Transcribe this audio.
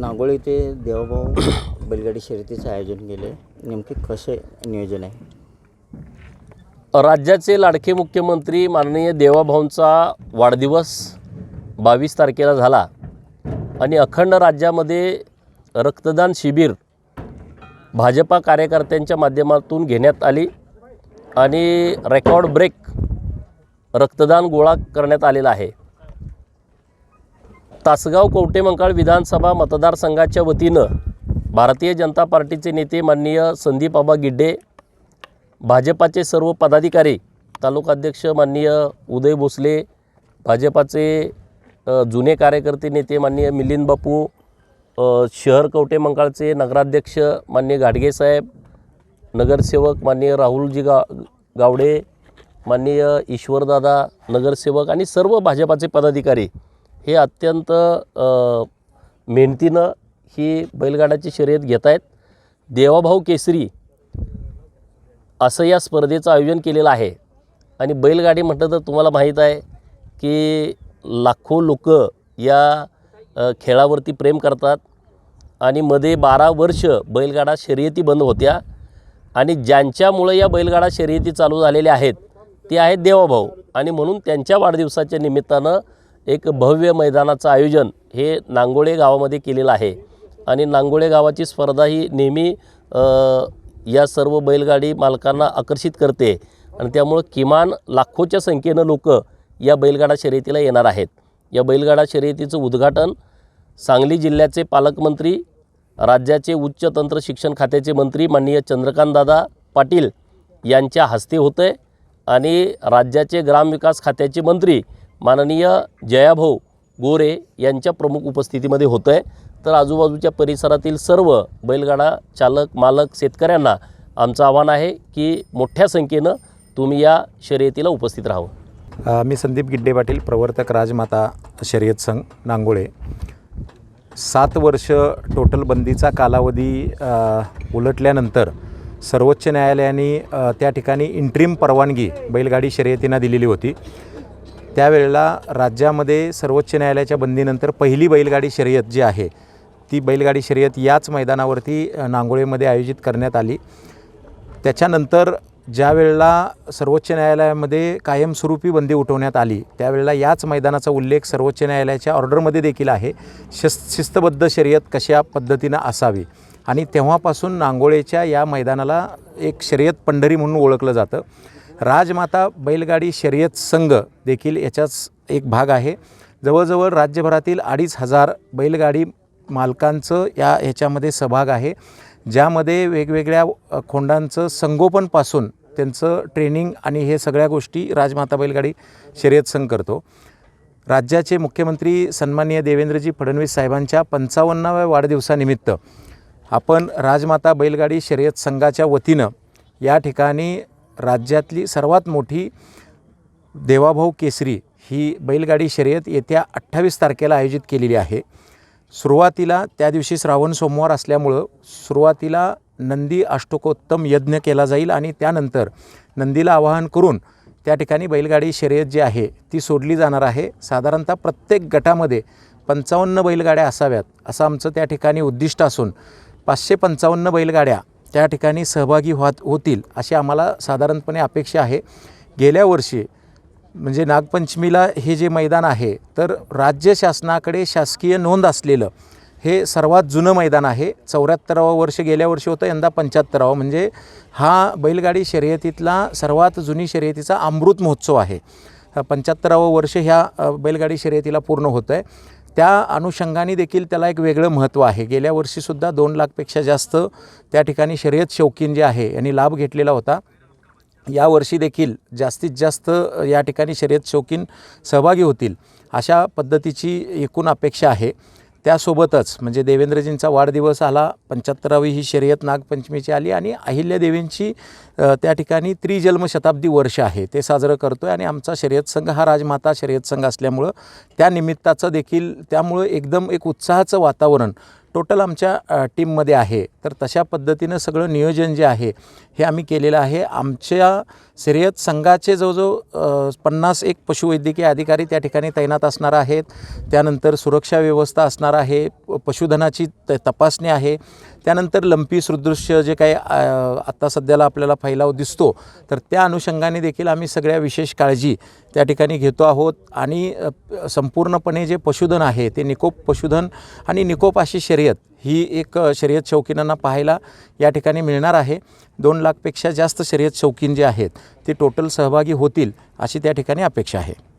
नागोळी ते देवाभाऊ बैलगाडी शर्यतीचं आयोजन केले, नेमके कसे नियोजन आहे? राज्याचे लाडके मुख्यमंत्री माननीय देवाभाऊंचा वाढदिवस 22 तारखेला झाला आणि अखंड राज्यामध्ये रक्तदान शिबिर भाजपा कार्यकर्त्यांच्या माध्यमातून घेण्यात आली आणि रेकॉर्ड ब्रेक रक्तदान गोळा करण्यात आलेला आहे. तासगाव कवठेमंकाळ विधानसभा मतदारसंघाच्या वतीनं भारतीय जनता पार्टीचे नेते माननीय संदीप आबा गिड्डे, भाजपाचे सर्व पदाधिकारी, तालुकाध्यक्ष माननीय उदय भोसले, भाजपाचे जुने कार्यकर्ते नेते माननीय मिलिंद बापू, शहर कवठेमंकाळचे नगराध्यक्ष माननीय घाडगे साहेब, नगरसेवक माननीय राहुलजी गावडे, माननीय ईश्वरदादा नगरसेवक आणि सर्व भाजपाचे पदाधिकारी हे अत्यंत मेहनतीनं ही बैलगाड्याची शर्यत घेत आहेत. देवाभाऊ केसरी असं या स्पर्धेचं आयोजन केलेलं आहे आणि बैलगाडी म्हटलं तर तुम्हाला माहीत आहे की लाखो लोक या खेळावरती प्रेम करतात आणि मध्ये 12 वर्ष बैलगाडा शर्यती बंद होत्या आणि ज्यांच्यामुळं या बैलगाडा शर्यती चालू झालेल्या आहेत ते आहेत देवाभाऊ आणि म्हणून त्यांच्या वाढदिवसाच्या निमित्तानं एक भव्य मैदानाचं आयोजन हे नांगोळे गावामध्ये केलेलं आहे आणि नांगोळे गावाची स्पर्धा ही नेहमी या सर्व बैलगाडी मालकांना आकर्षित करते आणि त्यामुळं किमान लाखोच्या संख्येनं लोक या बैलगाडा शर्यतीला येणार आहेत. या बैलगाडा शर्यतीचं उद्घाटन सांगली जिल्ह्याचे पालकमंत्री, राज्याचे उच्च तंत्र शिक्षण खात्याचे मंत्री माननीय चंद्रकांतदादा पाटील यांच्या हस्ते होतं आहे आणि राज्याचे ग्रामविकास खात्याचे मंत्री माननीय जयाभाऊ गोरे यांच्या प्रमुख उपस्थितीमध्ये होतं आहे. तर आजूबाजूच्या परिसरातील सर्व बैलगाडा चालक, मालक, शेतकऱ्यांना आमचं आव्हान आहे की मोठ्या संख्येनं तुम्ही या शर्यतीला उपस्थित राहावं. मी संदीप गिड्डे पाटील, प्रवर्तक राजमाता शर्यत संघ नांगोळे. 7 वर्ष टोटल बंदीचा कालावधी उलटल्यानंतर सर्वोच्च न्यायालयाने त्या ठिकाणी इंट्रीम परवानगी बैलगाडी शर्यतींना दिलेली होती. त्यावेळेला राज्यामध्ये सर्वोच्च न्यायालयाच्या बंदीनंतर पहिली बैलगाडी शर्यत जी आहे ती बैलगाडी शर्यत याच मैदानावरती नांगोळेमध्ये आयोजित करण्यात आली. त्याच्यानंतर ज्या वेळेला सर्वोच्च न्यायालयामध्ये कायमस्वरूपी बंदी उठवण्यात आली त्यावेळेला याच मैदानाचा उल्लेख सर्वोच्च न्यायालयाच्या ऑर्डरमध्ये देखील आहे, शिस्तबद्ध शर्यत कशा पद्धतीनं असावी आणि तेव्हापासून नांगोळेच्या या मैदानाला एक शर्यत पंढरी म्हणून ओळखलं जातं. राजमाता बैलगाडी शर्यत संघ देखील याचाच एक भाग आहे. जवळजवळ राज्यभरातील 2,500 बैलगाडी मालकांचं ह्याच्यामध्ये सहभाग आहे, ज्यामध्ये वेगवेगळ्या खोंडांचं संगोपनपासून त्यांचं ट्रेनिंग आणि हे सगळ्या गोष्टी राजमाता बैलगाडी शर्यत संघ करतो. राज्याचे मुख्यमंत्री सन्माननीय देवेंद्रजी फडणवीस साहेबांच्या 55व्या वाढदिवसानिमित्त आपण राजमाता बैलगाडी शर्यत संघाच्या वतीनं या ठिकाणी राज्यातली सर्वात मोठी देवाभाऊ केसरी ही बैलगाडी शर्यत येत्या 28 तारखेला आयोजित केलेली आहे. सुरुवातीला त्या दिवशी श्रावण सोमवार असल्यामुळं सुरुवातीला नंदी अष्टकोत्तम यज्ञ केला जाईल आणि त्यानंतर नंदीला आवाहन करून त्या ठिकाणी बैलगाडी शर्यत जी आहे ती सोडली जाणार आहे. साधारणतः प्रत्येक गटामध्ये 55 बैलगाड्या असाव्यात असं आमचं त्या ठिकाणी उद्दिष्ट असून 555 बैलगाड्या त्या ठिकाणी सहभागी होतील अशी आम्हाला साधारणपणे अपेक्षा आहे. गेल्या वर्षी म्हणजे नागपंचमीला हे जे मैदान आहे तर राज्य शासनाकडे शासकीय नोंद असलेलं हे सर्वात जुनं मैदान आहे. 74वं वर्ष गेल्या वर्षी होतं, यंदा 75वं, म्हणजे हा बैलगाडी शर्यतीतला सर्वात जुनी शर्यतीचा अमृत महोत्सव आहे. 75वं वर्ष ह्या बैलगाडी शर्यतीला पूर्ण होतं आहे. त्या अनुषंगाने देखील त्याला एक वेगळं महत्त्व आहे. गेल्या वर्षीसुद्धा 2 लाखपेक्षा जास्त त्या ठिकाणी शर्यत शौकीन जे आहे यांनी लाभ घेतलेला होता. यावर्षी देखील जास्तीत जास्त या ठिकाणी शर्यत शौकीन सहभागी होतील अशा पद्धतीची एकूण अपेक्षा आहे. त्यासोबतच म्हणजे देवेंद्रजींचा वाढदिवस आला, 75वी ही शर्यत नागपंचमीची आली आणि अहिल्यादेवींची त्या ठिकाणी त्रिजन्म शताब्दी वर्ष आहे ते साजरं करतो आहे आणि आमचा शर्यत संघ हा राजमाता शर्यत संघ असल्यामुळं त्या निमित्ताचं देखील त्यामुळं एकदम एक उत्साहाचं वातावरण टोटल आमच्या टीममध्ये आहे. तर तशा पद्धतीनं सगळं नियोजन जे आहे हे आम्ही केलेलं आहे. आमच्या शर्यत संघाचे जवळजवळ 51 पशुवैद्यकीय अधिकारी त्या ठिकाणी तैनात असणार आहेत. त्यानंतर सुरक्षा व्यवस्था असणार आहे, पशुधनाची तपासणी आहे, त्यानंतर लंपी सदृश्य जे काही आत्ता सध्याला आपल्याला फैलाव दिसतो तर त्या अनुषंगाने देखील आम्ही सगळ्या विशेष काळजी त्या ठिकाणी घेतो आहोत. आणि संपूर्णपणे जे पशुधन आहे ते निकोप पशुधन आणि निकोप अशी शर्यत ही एक शर्यत शौकीनांना पाहायला या ठिकाणी मिळणार आहे. 2 लाखपेक्षा जास्त शर्यत शौकीन जे आहेत ते टोटल सहभागी होतील अशी त्या ठिकाणी अपेक्षा आहे.